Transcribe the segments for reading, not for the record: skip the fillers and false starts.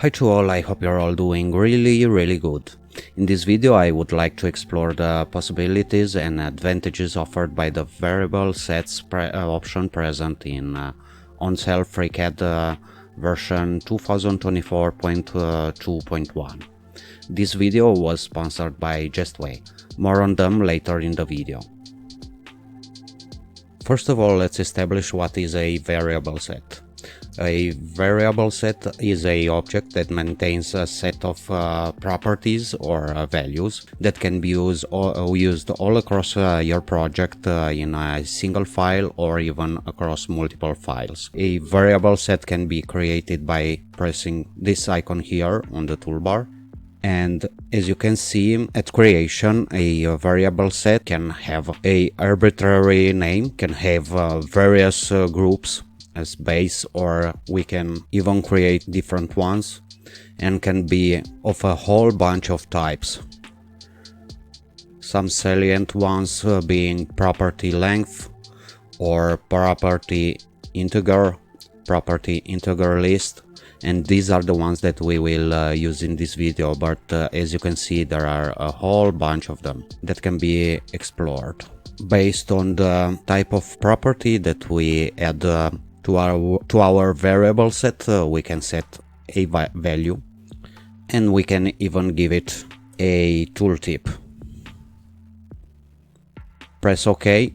Hi to all, I hope you're all doing really good. In this video I would like to explore the possibilities and advantages offered by the variable sets option present in Ondsel FreeCAD version 2024.2.1. This video was sponsored by Jestway. More on them later in the video. First of all, let's establish what is a variable set. A variable set is an object that maintains a set of properties or values that can be used all across your project in a single file or even across multiple files. A variable set can be created by pressing this icon here on the toolbar. And as you can see, at creation, a variable set can have an arbitrary name, can have various groups as base, or we can even create different ones, and can be of a whole bunch of types. Some salient ones being property length or property integer list, and these are the ones that we will use in this video, but as you can see, there are a whole bunch of them that can be explored. Based on the type of property that we add to our variable set, we can set a value, and we can even give it a tooltip. Press OK,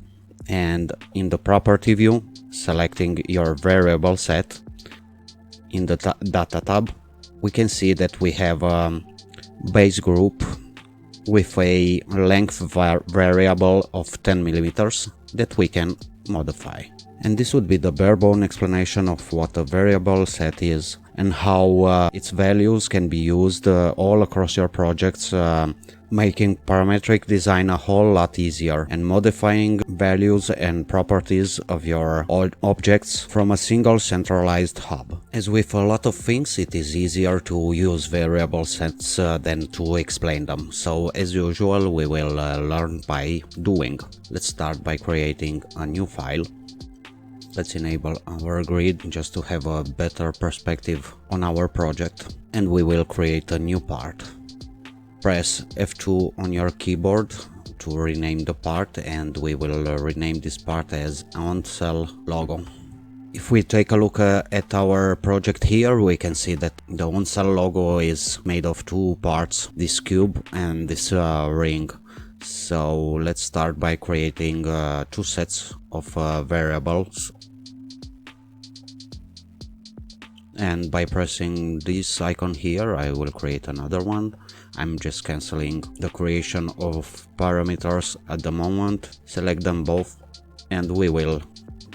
and in the property view, selecting your variable set, in the data tab, we can see that we have a base group with a length variable of 10 millimeters that we can modify. And this would be the bare bone explanation of what a variable set is and how its values can be used all across your projects, making parametric design a whole lot easier and modifying values and properties of your objects from a single centralized hub. As with a lot of things, it is easier to use variable sets than to explain them. So as usual, we will learn by doing. Let's start by creating a new file. Let's enable our grid just to have a better perspective on our project, and we will create a new part. Press F2 on your keyboard to rename the part, and we will rename this part as Ondsel logo. If we take a look at our project here, we can see that the Ondsel logo is made of two parts, this cube and this ring. So let's start by creating two sets of variables. And by pressing this icon here, I will create another one. I'm just canceling the creation of parameters at the moment. Select them both, and we will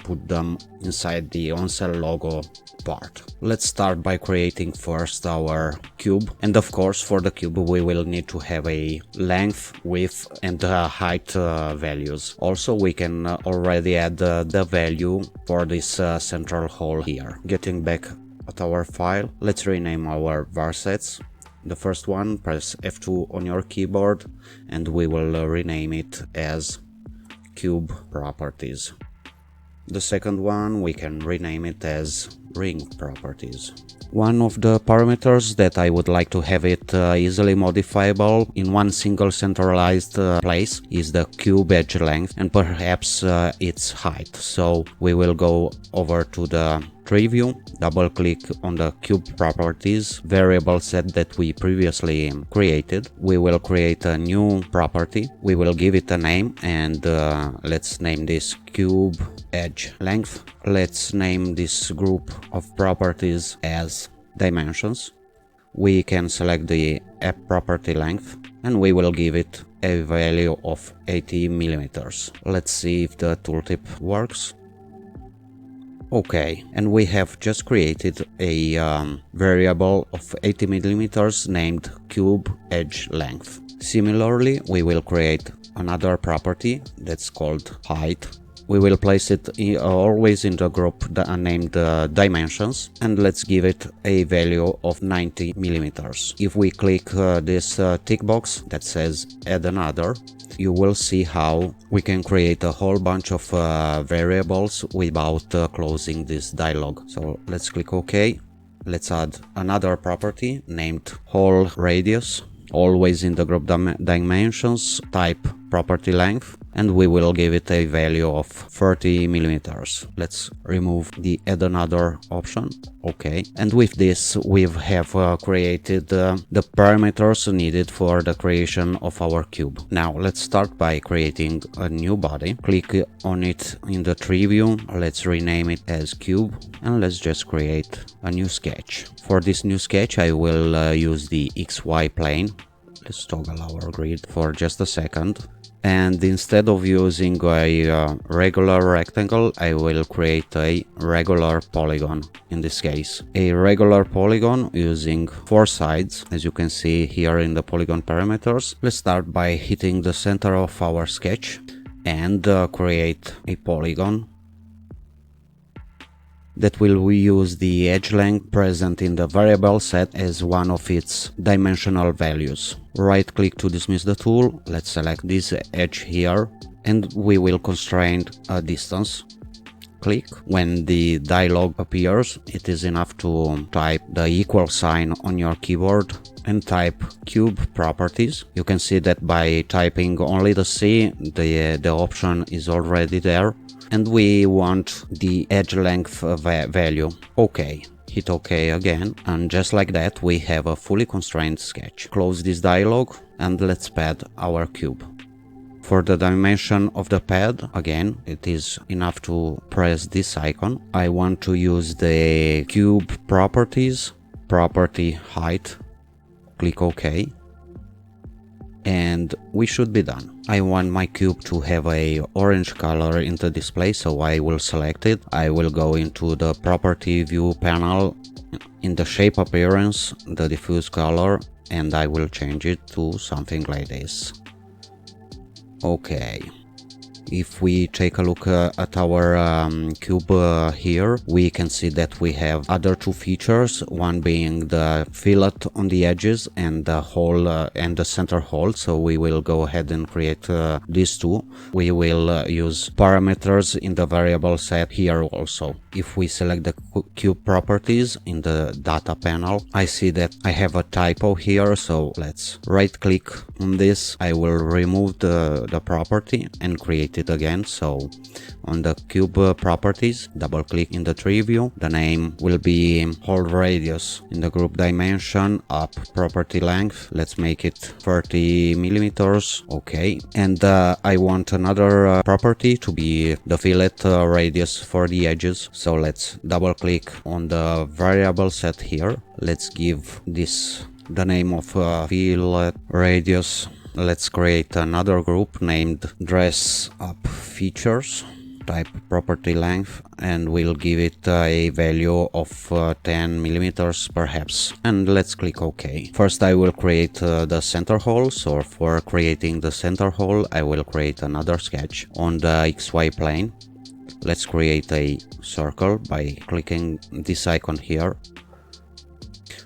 put them inside the Ondsel logo part. Let's start by creating first our cube, and of course for the cube we will need to have a length, width and height values. Also we can already add the value for this central hole here. Getting back at our file, let's rename our var sets. The first one, press F2 on your keyboard, and we will rename it as cube properties. The second one, we can rename it as ring properties. One of the parameters that I would like to have it easily modifiable in one single centralized place is the cube edge length and perhaps its height. So we will go over to the tree view, double click on the cube properties variable set that we previously created. We will create a new property. We will give it a name, and let's name this cube edge length. Let's name this group of properties as dimensions. We can select the app property length, and we will give it a value of 80 millimeters. Let's see if the tooltip works. Okay, and we have just created a variable of 80 millimeters named cube edge length. Similarly, we will create another property that's called height. We will place it always in the group named dimensions, and let's give it a value of 90 millimeters. If we click this tick box that says add another, you will see how we can create a whole bunch of variables without closing this dialog. So let's click OK. Let's add another property named hole radius, always in the group dimensions, type property length, and we will give it a value of 30 millimeters. Let's remove the add another option. Okay, and with this we have created the parameters needed for the creation of our cube. Now let's start by creating a new body. Click on it in the tree view. Let's rename it as cube, and let's just create a new sketch. For this new sketch I will use the XY plane. Let's toggle our grid for just a second. And instead of using a regular rectangle, I will create a regular polygon in this case. A regular polygon using 4 sides, as you can see here in the polygon parameters. Let's start by hitting the center of our sketch and create a polygon that will use the edge length present in the variable set as one of its dimensional values. Right click to dismiss the tool. Let's select this edge here and we will constrain a distance. Click. When the dialog appears, it is enough to type the equal sign on your keyboard and type cube properties. You can see that by typing only the C, the option is already there. And we want the edge length value. OK. Hit OK again, and just like that we have a fully constrained sketch. Close this dialog and let's pad our cube. For the dimension of the pad, again, it is enough to press this icon. I want to use the cube properties, property height. Click OK. And we should be done. I want my cube to have a orange color in the display, so I will select it. I will go into the property view panel, in the shape appearance, the diffuse color, and I will change it to something like this. Okay. If we take a look at our cube here, we can see that we have other 2 features, one being the fillet on the edges and the hole and the center hole. So we will go ahead and create these 2. We will use parameters in the variable set here also. If we select the cube properties in the data panel, I see that I have a typo here, so let's right click on this. I will remove the property and create it again. So on the cube properties, double click in the tree view. The name will be hole radius. In the group dimension, up property length, let's make it 30 millimeters. Okay, and I want another property to be the fillet radius for the edges. So let's double click on the variable set here. Let's give this the name of fillet radius. Let's create another group named dress up features. Type property length and we'll give it a value of 10 millimeters perhaps, and let's click OK. First I will create the center hole, so for creating the center hole I will create another sketch on the XY plane. Let's create a circle by clicking this icon here.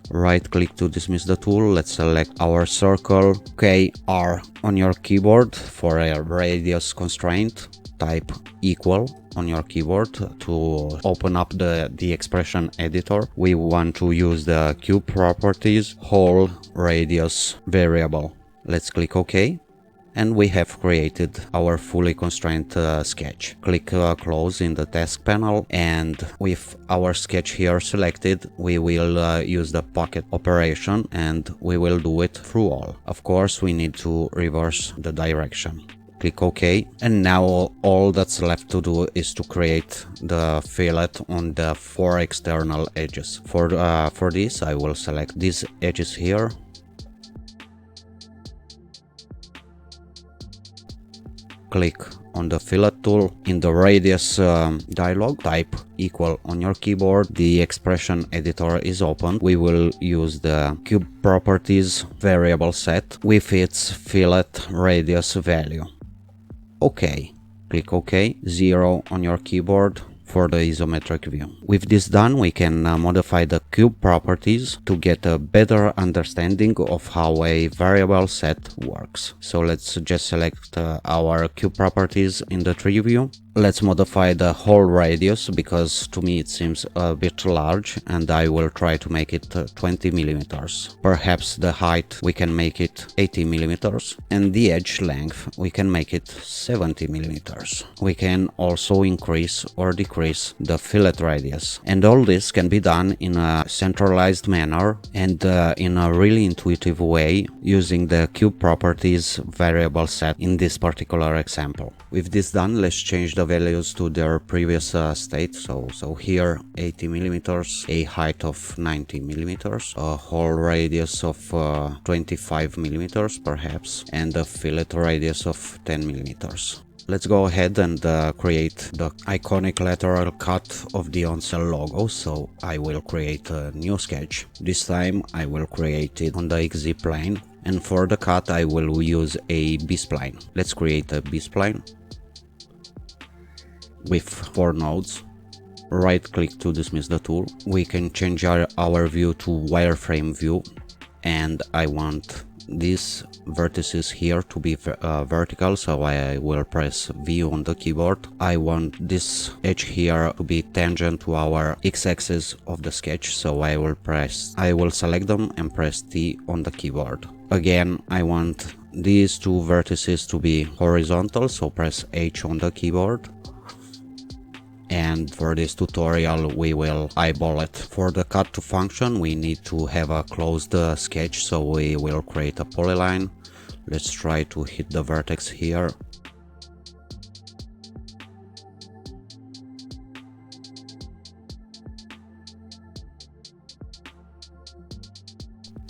Right click to dismiss the tool. Let's select our circle. OK, R on your keyboard for a radius constraint. Type equal on your keyboard to open up the expression editor. We want to use the cube properties hole radius variable. Let's click OK. And we have created our fully constrained sketch. Click close in the task panel, and with our sketch here selected, we will use the pocket operation and we will do it through all. Of course, we need to reverse the direction. Click OK, and now all that's left to do is to create the fillet on the 4 external edges. For this, I will select these edges here. Click on the fillet tool. In the radius dialog, type equal on your keyboard. The expression editor is open. We will use the cube properties variable set with its fillet radius value. OK. Click OK. 0 on your keyboard for the isometric view. With this done, we can modify the cube properties to get a better understanding of how a variable set works. So let's just select our cube properties in the tree view. let's modify the hole radius, because to me it seems a bit large, and I will try to make it 20 millimeters. Perhaps the height we can make it 80 millimeters, and the edge length we can make it 70 millimeters. We can also increase or decrease the fillet radius, and all this can be done in a centralized manner and in a really intuitive way using the cube properties variable set in this particular example. With this done, let's change the values to their previous state. So here 80 millimeters, a height of 90 millimeters, a hole radius of 25 millimeters perhaps, and a fillet radius of 10 millimeters. Let's go ahead and create the iconic lateral cut of the Ondsel logo. So I will create a new sketch. This time I will create it on the XZ plane, and for the cut I will use a B-spline. Let's create a B-spline with 4 nodes. Right click to dismiss the tool. We can change our view to wireframe view, and I want these vertices here to be vertical, so I will press V on the keyboard. I want this edge here to be tangent to our x-axis of the sketch, so I will select them and press T on the keyboard. Again, I want these 2 vertices to be horizontal, so press H on the keyboard. And for this tutorial we will eyeball it. For the cut to function we need to have a closed sketch, so we will create a polyline. Let's try to hit the vertex here.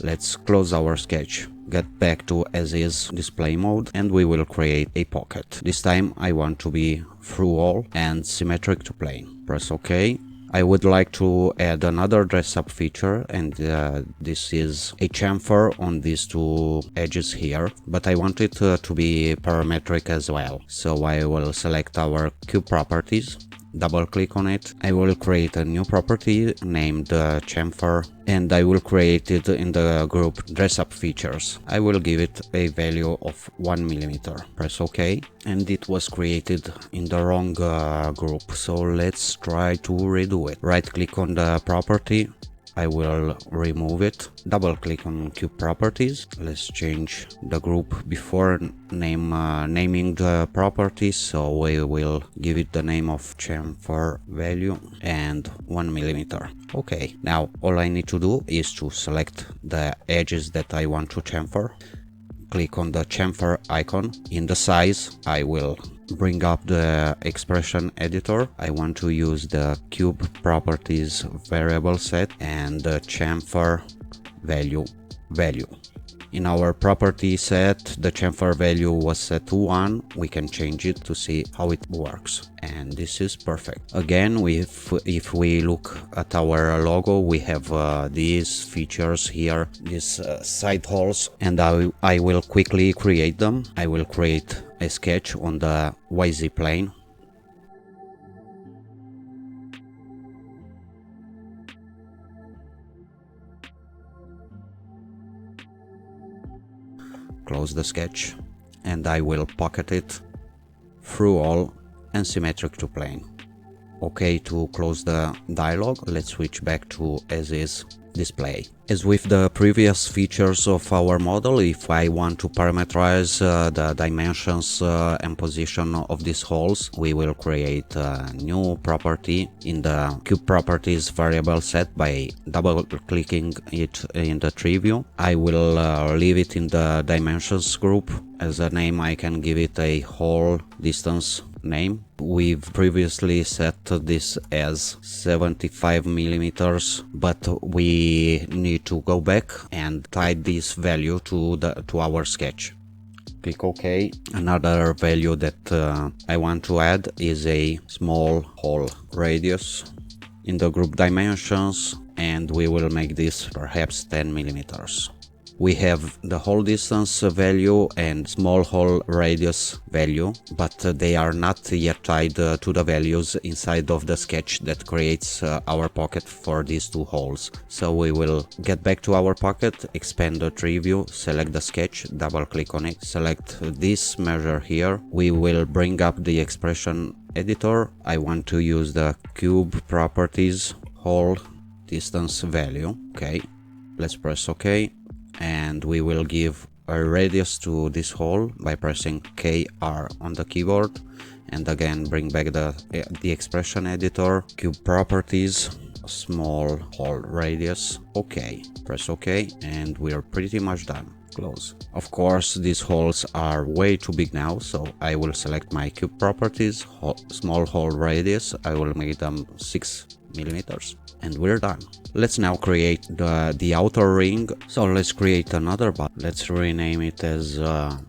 Let's close our sketch, get back to as is display mode, and we will create a pocket. This time I want to be through all and symmetric to plane. Press OK. I would like to add another dress up feature, and this is a chamfer on these 2 edges here, but I want it to be parametric as well. So I will select our cube properties, double click on it. I will create a new property named chamfer, and I will create it in the group dress up features. I will give it a value of 1 millimeter. Press OK, and it was created in the wrong group, so let's try to redo it. Right click on the property, I will remove it, double click on cube properties. Let's change the group before naming the property, so we will give it the name of chamfer value and 1 millimeter. Okay, now all I need to do is to select the edges that I want to chamfer. Click on the chamfer icon. In the size I will bring up the expression editor. I want to use the cube properties variable set and the chamfer value. In our property set, the chamfer value was set to 1. We can change it to see how it works, and this is perfect. Again, if we look at our logo, we have these features here, these side holes, and I will quickly create them. I will create a sketch on the YZ plane. Close the sketch, and I will pocket it through all and symmetric to plane. OK to close the dialog. Let's switch back to as is display. As with the previous features of our model, if I want to parameterize the dimensions and position of these holes, we will create a new property in the cube properties variable set by double clicking it in the tree view. I will leave it in the dimensions group. As a name I can give it a hole distance name. We've previously set this as 75 millimeters, but we need to go back and tie this value to our sketch. Click OK. Another value that I want to add is a small hole radius in the group dimensions, and we will make this perhaps 10 millimeters. We have the hole distance value and small hole radius value, but they are not yet tied to the values inside of the sketch that creates our pocket for these two holes. So we will get back to our pocket, expand the tree view, select the sketch, double click on it, select this measure here. We will bring up the expression editor. I want to use the cube properties hole distance value. Okay, let's press OK, and we will give a radius to this hole by pressing KR on the keyboard, and again bring back the expression editor, cube properties, small hole radius. OK, press OK, and we are pretty much done. Close. Of course, these holes are way too big now, so I will select my cube properties, small hole radius. I will make them 6 millimeters, and we're done. Let's now create the outer ring. So let's create another button. Let's rename it as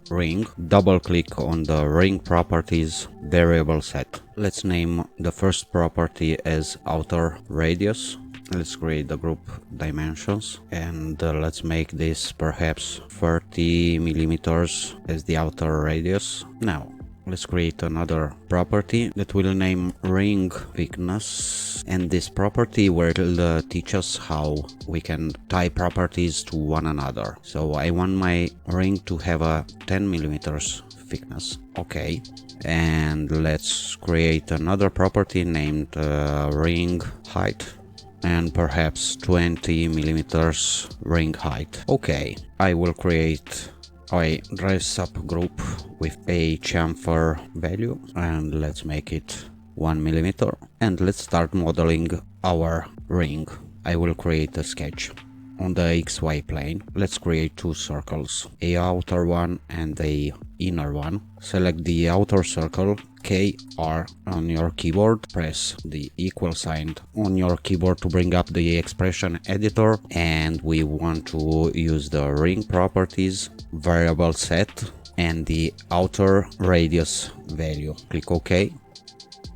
ring. Double click on the ring properties variable set. Let's name the first property as outer radius. Let's create the group dimensions, and let's make this perhaps 30 millimeters as the outer radius. Now let's create another property that will name ring thickness, and this property will teach us how we can tie properties to one another. So I want my ring to have a 10 millimeters thickness. Okay, and let's create another property named ring height, and perhaps 20 millimeters ring height. Okay, I will create a dress up group with a chamfer value, and let's make it 1 millimeter, and let's start modeling our ring. I will create a sketch on the XY plane. Let's create two circles, a outer one and a inner one. Select the outer circle, KR on your keyboard, press the equal sign on your keyboard to bring up the expression editor, and we want to use the ring properties variable set and the outer radius value. Click OK.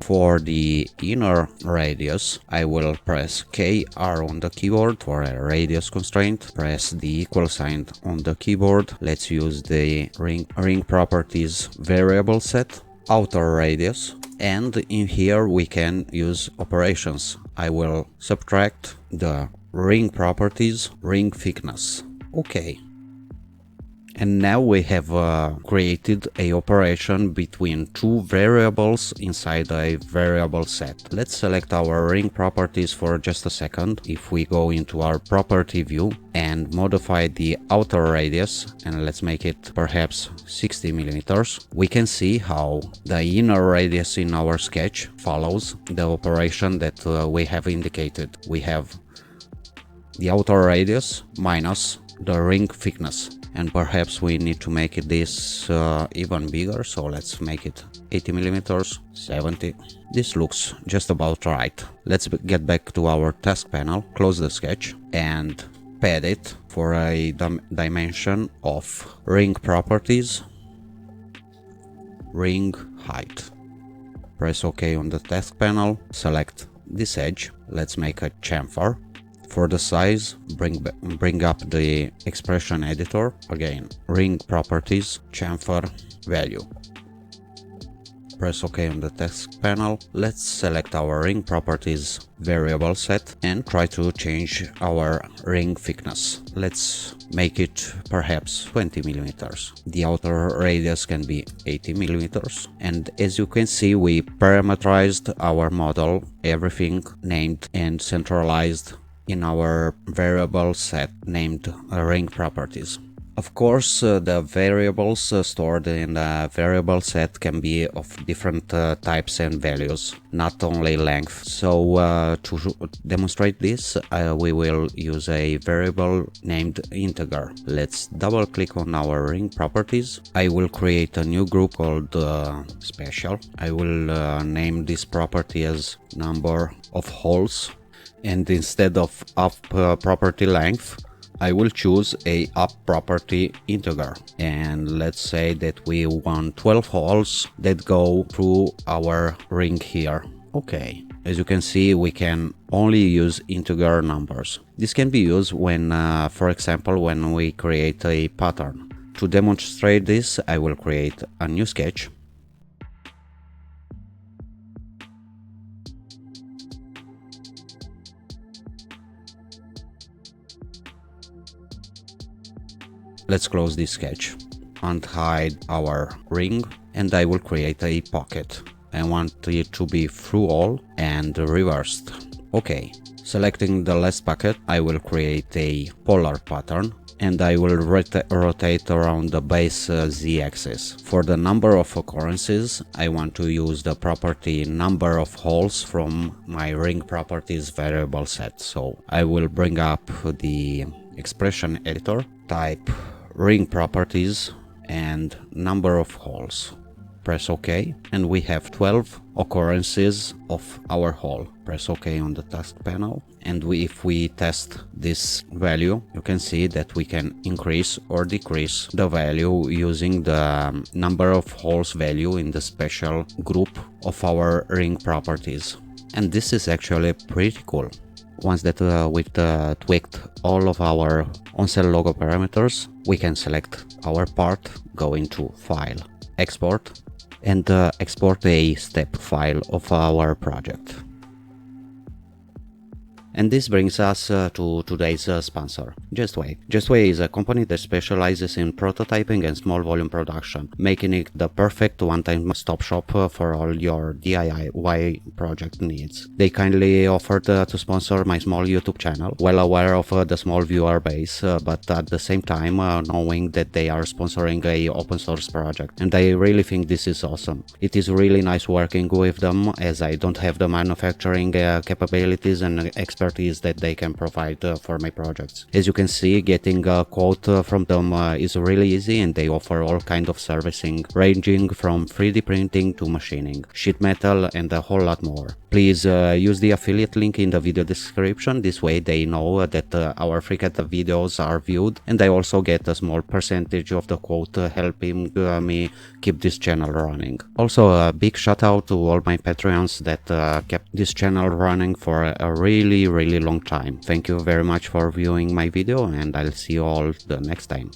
For the inner radius, I will press KR on the keyboard for a radius constraint. Press the equal sign on the keyboard. Let's use the ring properties variable set, outer radius, and in here we can use operations. I will subtract the ring properties ring thickness. Okay. And now we have created a operation between two variables inside a variable set. Let's select our ring properties for just a second. If we go into our property view and modify the outer radius, and let's make it perhaps 60 millimeters, we can see how the inner radius in our sketch follows the operation that we have indicated. We have the outer radius minus the ring thickness. And perhaps we need to make this even bigger, so let's make it 80 millimeters, 70. This looks just about right. Let's get back to our task panel, close the sketch, and pad it for a dimension of ring properties, ring height. Press OK on the task panel, select this edge, let's make a chamfer. For the size, bring up the expression editor, again, ring properties, chamfer value. Press OK on the text panel. Let's select our ring properties variable set and try to change our ring thickness. Let's make it perhaps 20 millimeters. The outer radius can be 80 millimeters. And as you can see, we parameterized our model, everything named and centralized in our variable set named ring properties. Of course, the variables stored in the variable set can be of different types and values, not only length. So to demonstrate this, we will use a variable named integer. Let's double click on our ring properties. I will create a new group called special. I will name this property as number of holes, and instead of up property length, I will choose a up property integer, and let's say that we want 12 holes that go through our ring here. Okay, As you can see, we can only use integer numbers. This can be used when, for example, when we create a pattern. To demonstrate this, I will create a new sketch. Let's close this sketch and hide our ring, and I will create a pocket. I want it to be through all and reversed. Okay, selecting the last pocket, I will create a polar pattern and I will rotate around the base z-axis. For the number of occurrences, I want to use the property number of holes from my ring properties variable set. So I will bring up the expression editor, type ring properties and number of holes. Press OK, and we have 12 occurrences of our hole. Press OK on the task panel, and if we test this value, you can see that we can increase or decrease the value using the number of holes value in the special group of our ring properties. And this is actually pretty cool. Once that we've tweaked all of our Ondsel logo parameters, we can select our part, go into File, Export, and export a step file of our project. And this brings us to today's sponsor, Justway. Justway is a company that specializes in prototyping and small volume production, making it the perfect one-time stop shop for all your DIY project needs. They kindly offered to sponsor my small YouTube channel, well aware of the small viewer base, but at the same time knowing that they are sponsoring a open source project. And I really think this is awesome. It is really nice working with them, as I don't have the manufacturing capabilities and expertise that they can provide for my projects. As you can see, getting a quote from them is really easy, and they offer all kind of servicing ranging from 3D printing to machining, sheet metal, and a whole lot more. Please use the affiliate link in the video description. This way they know that our FreeCAD videos are viewed, and I also get a small percentage of the quote helping me keep this channel running. Also, a big shout out to all my Patreons that kept this channel running for a really long time. Thank you very much for viewing my video, and I'll see you all the next time.